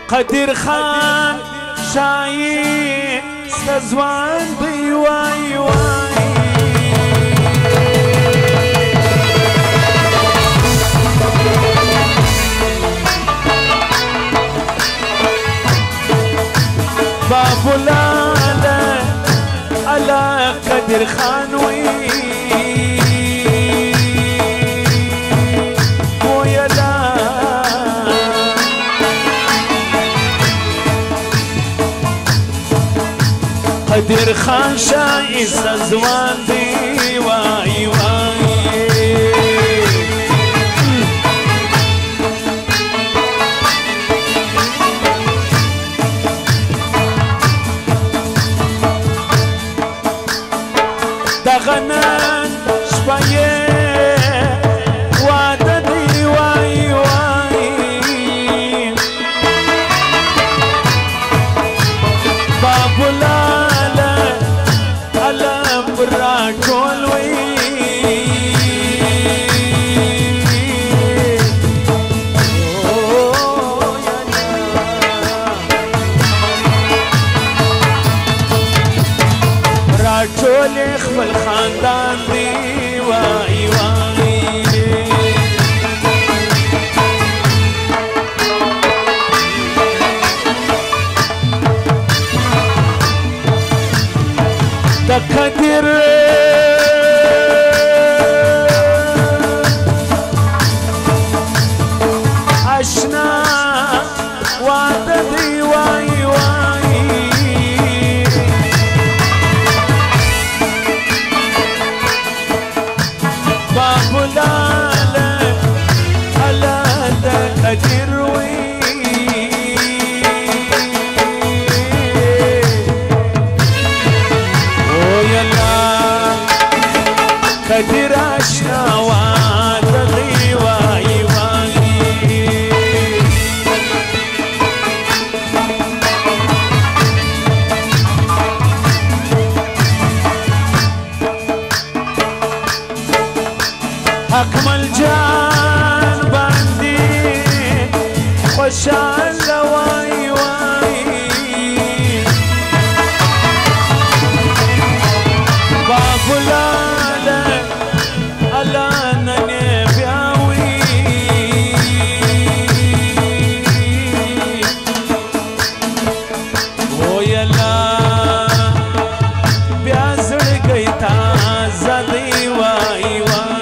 قدر خان شايين استزوان بي واي واي بابو لالا على قدر خان ويا لا قدر خان شايس أزوان دي واي واي دغنان شبيه وعددي واي واي بابو لالا على براكول وي راجول يخفى الخاندان دي واي واي تقدر عشنا وعددي واي واي بابو لالا على تقدر وي قدر عشنا وعددي واي واي أكمل جان باندي خوشان لواي واي بابو لالا على نبياوي ويلا بيازر قيتا زدي واي واي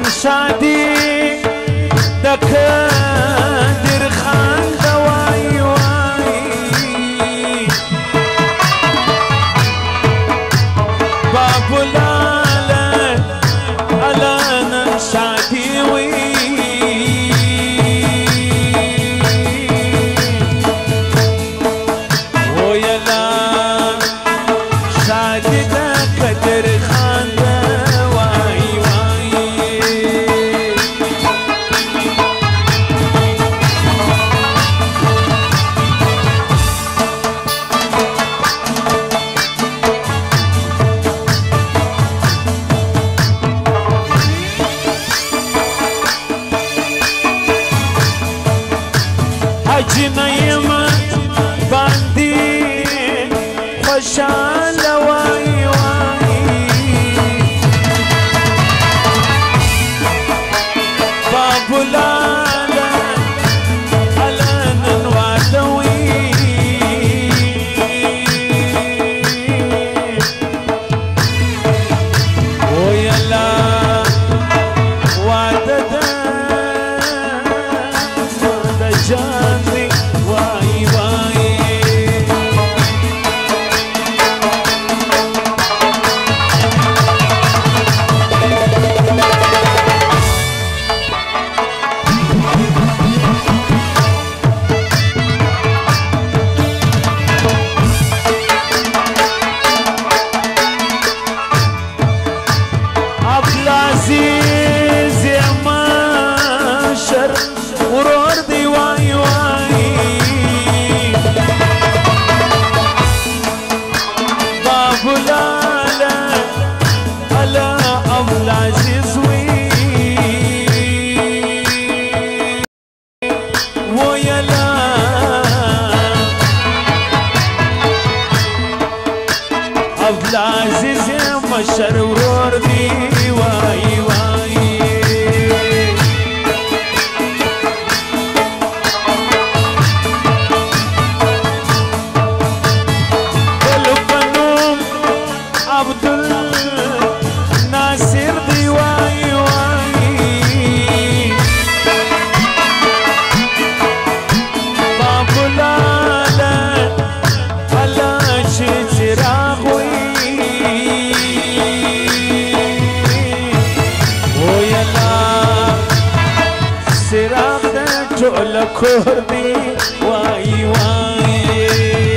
ننشادي دكادر خان دواي واي بابو لالا على ننشادي وي ويا لا شادي دكادر خان دواي واي أجنيم باندي خوشان لواي واي بابو لالا على ننوادوي ويا لا وعددا جاني واي واي عبدالعزيز وي ويلا عبدالعزيز يا مشر ورور دي واي واي عبد الناصر دي واي واي بابو لالا على شجراغوي ويلا سراغ ده جعل كردي واي واي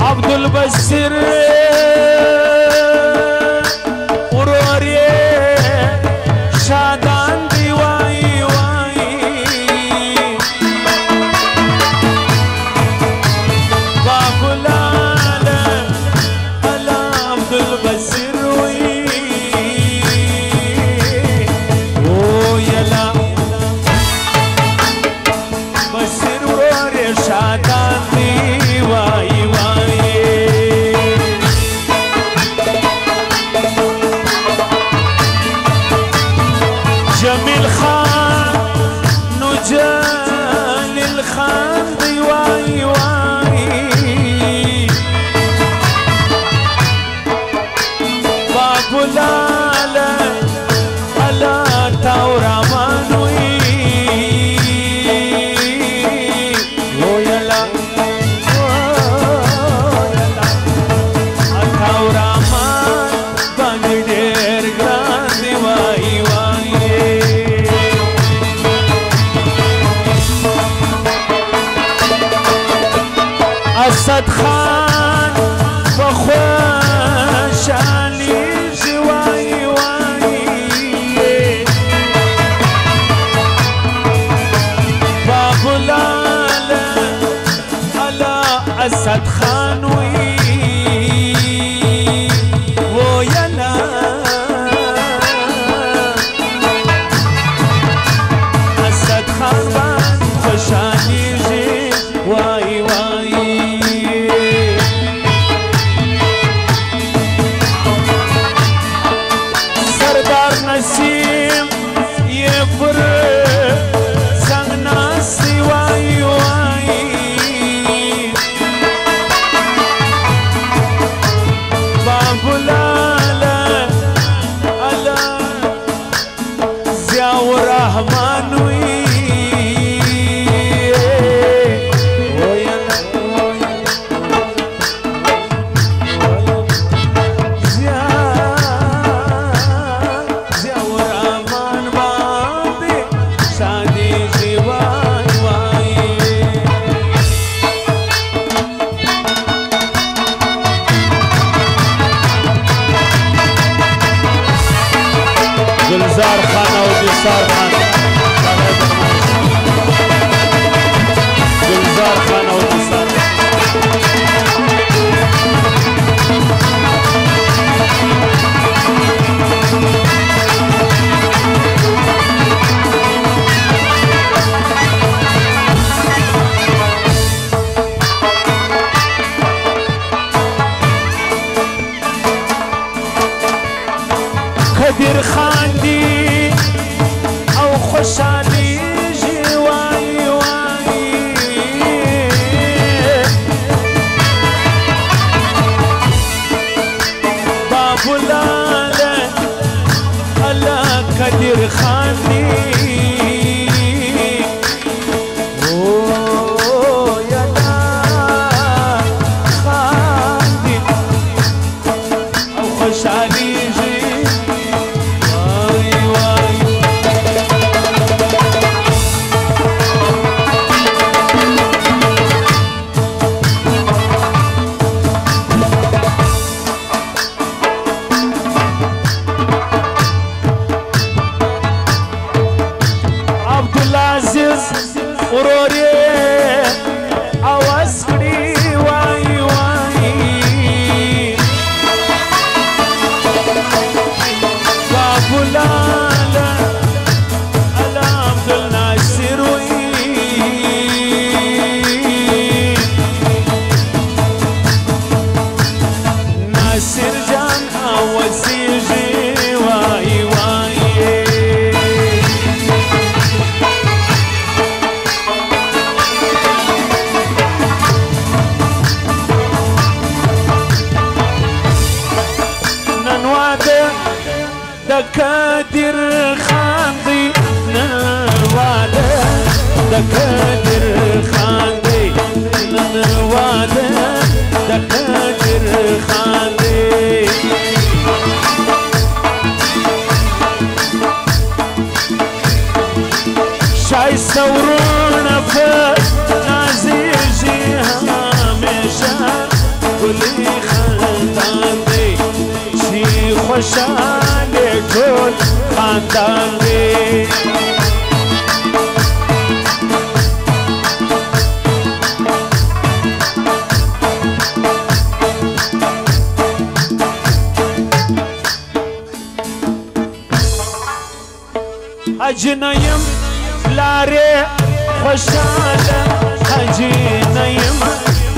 عبد البشر وروري شادان دي واي واي بابو لالا على عبد البشر وي ويلا بشر وروري شادان دي واي واي جميل خان نجال الخان دي واي واي بابو لالا على تورا مانوي ويلا تورا مان بانجدير غراندي واي واي اسد خان بخوش علي جواي واي بابو لالا على اسد خان وي ويلا اسد خان بان خوش علي جي واي واي سردار نسیم يفر زنگ ناسی واي واي بابو لالا على زياو الرحمن وي گلزار خان و جسار خان گلزار خان و جسار کبیر خان دی او خوشحالی جی واي واي بابو لالا على کبیر خان دی یلا خان دی او خوشحالی جی دكادر خاندي نواده دكادر خاندي نواده دكادر خاندي شاي ثورون في نازيجي هميشه كلي خاندان دي شي خوشاله كل خاندان دي اجنايم لاري خوشاله اجنايم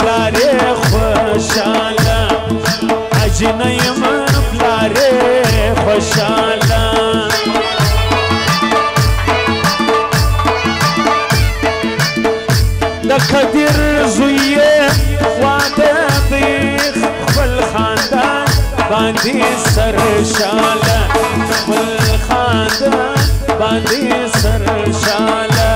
لاري خوشاله اجنايم لاري خوشاله دكدر زويه واده ضيخ بالخاندان باندي سرشاله بالخاندان باندي سرشاله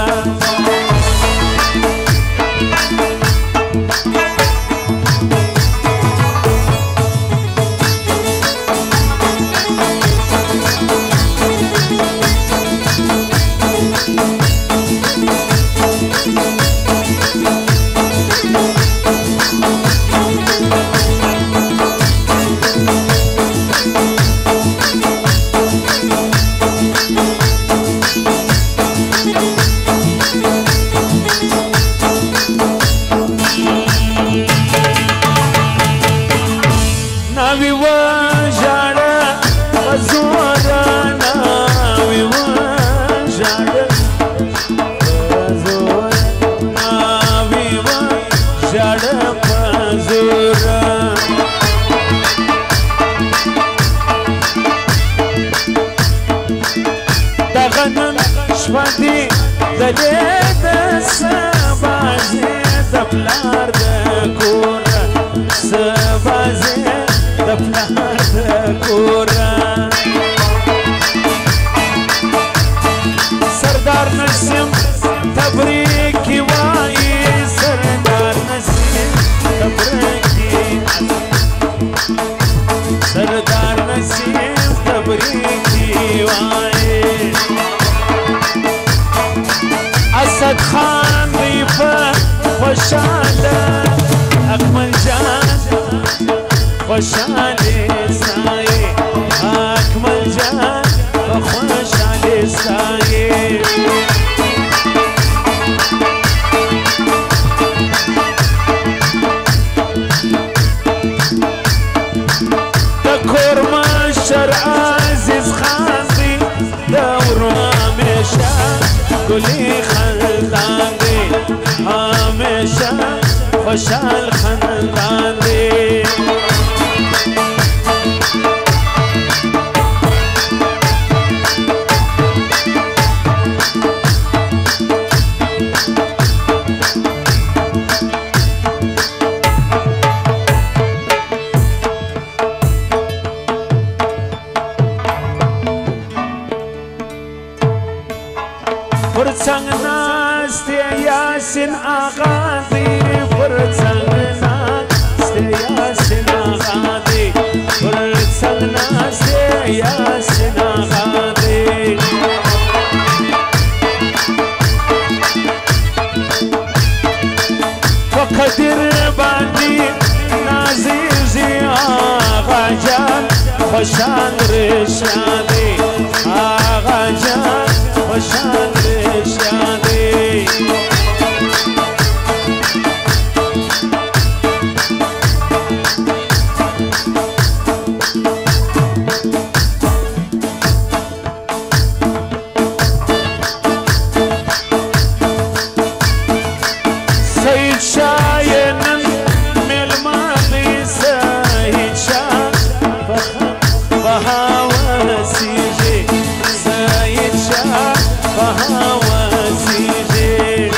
شفدي دليت سبازي دبلار دكورة سبازي دبلار دكورة سردار نسيم تبريكي واي سردار نسيم تبريكي سردار نسيم تبريكي واي اسد خان ضيفه خوشاله اكمل جان خوشاله ساي اكمل جان خوشاله ساي دكور مشر عزيز خاندي دور مشا كلي خاندان دي هميشه خوشحال خاندان دي فرسان ناس ياسين اغادي فرسان ناس ياسين اغادي فرسان ناس ياسين اغادي وقدر باندي نازيزي اغاجان خوشان رشادي اغاجان خوشان رشادي سيد شاين ملماني سيد شاين بهاوى سيجي سيد شاين بهاوى سيجي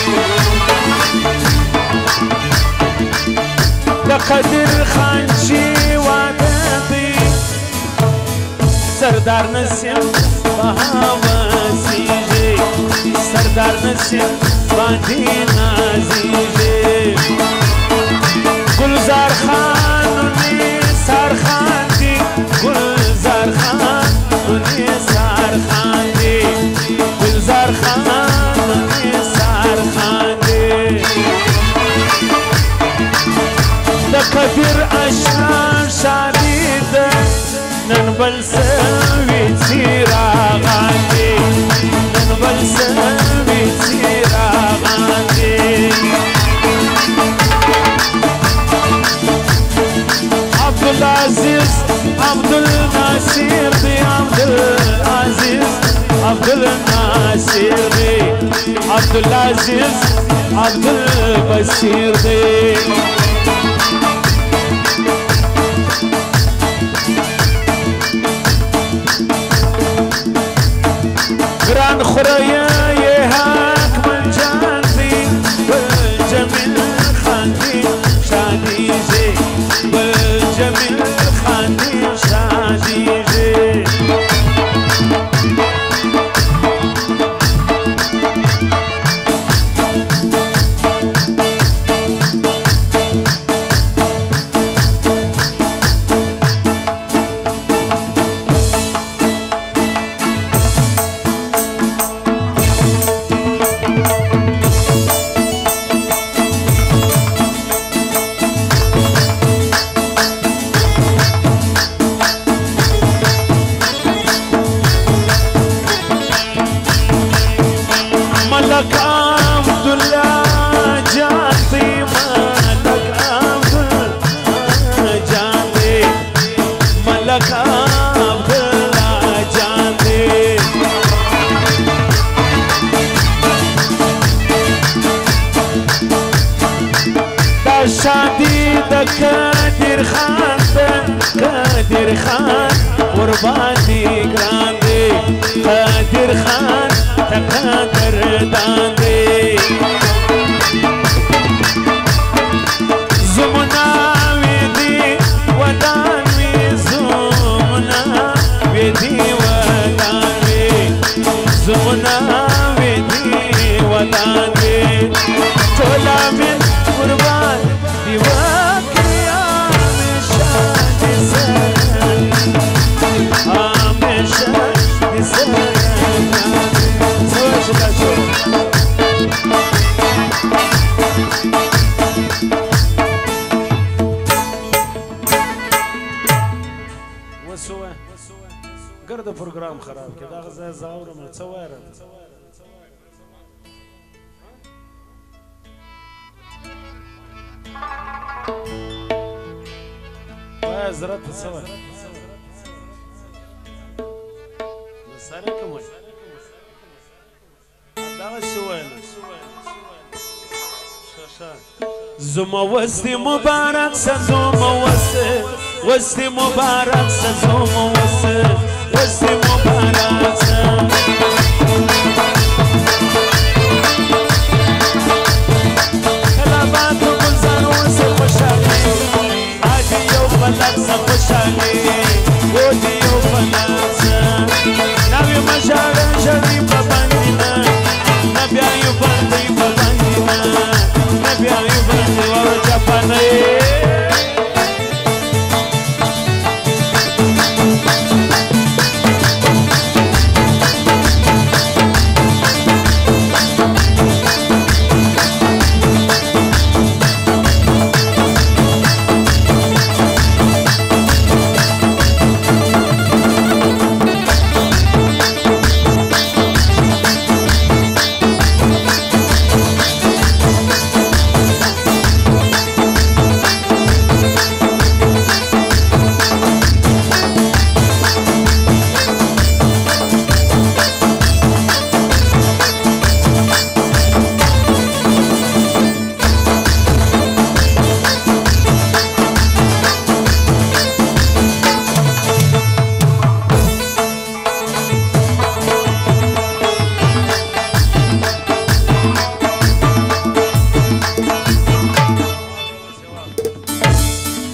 لقدر خانشي وعددي سردار نسیم بهواسیږي سردار نسیم باندې نازیږي گلزار خان نثار خان دی گلزار خان نثار خان دی گلزار خان نثار خان دی د قدر اشرار شادي ده نن بل سوي څراغان دي نن بل سوي څراغان دي عبدالعزيز عبدالناصر دي عبدالعزيز عبدالناصر دي عبدالعزيز عبدالبصير دي گران خوریا یہ حق من جانتی بالجمیل خاندی شادی سے بالجمیل خاندی شادی سے شادی د قادر خان قادر خان قربان دی ګران دی قادر خان تقدر دان دی زمنا وی دی ودان وی زمنا وی دی ودان وی زمنا وی دی ودان وی ټولا من قربان ګرد پروګرام خراب کې دا غزا زاورم څه وایره وای زرت څه وای سره کوم دا څه وای زما وستی مبارک سه زما وستی مبارک سه زما وستی مبارک سه کلابات گلزار وسه خوشحالی آدی یو فلک سه خوشحالی گودی یو فلک سه نوی مشار شریف ببندینا نبی آیو بندی ببندینا نبی آیو بندی وارو جاپانی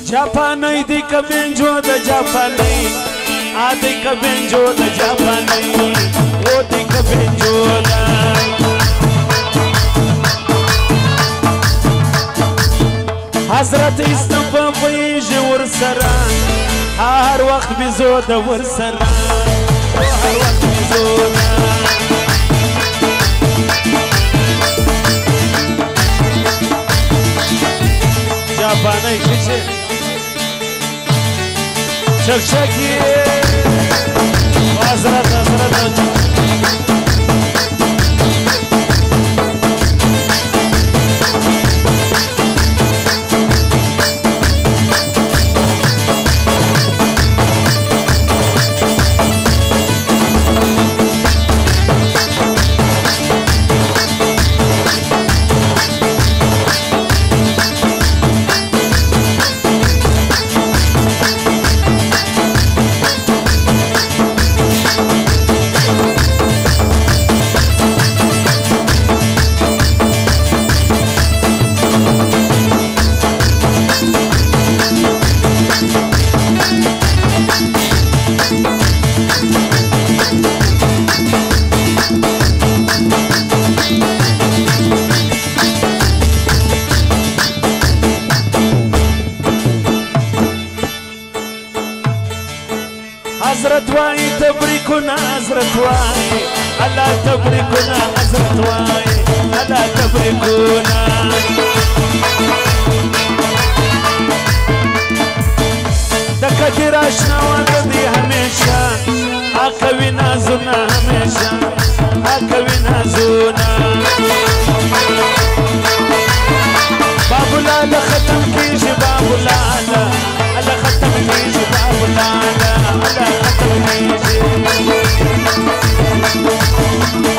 Japanai di kabinjo da Japanai آدی کبنجو دا جاپانی او دی کبنجو دا حضرت استفا بیج ورسرا هر وقت بیزو دا ورسرا هر وقت بیزو دا جاپانی کچه شکشکی حضرت حضرت واي تبركنا حضرت واي ألا تبركنا حضرت واي ألا تبركنا دكتي راشنا وندي هميشا أقوي نازونا هميشا أقوي نازونا بابو لالا ختم كيجي بابو لالا ألا ختم كيجي بابو لالا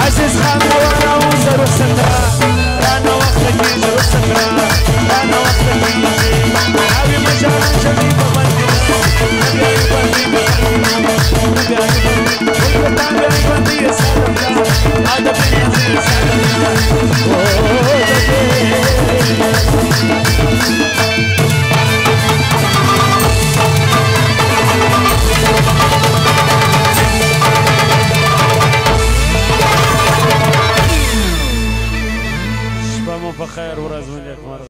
عزيز خان وانا وزر السترة رانا وقتك يجي السترة رانا وقتك يجي عاوي مجال شبيبة مندنا نبيعي بندي بخلنا نبيعي بندي ويبتعبي بندي سالمنا هذا بني عزيز سالمنا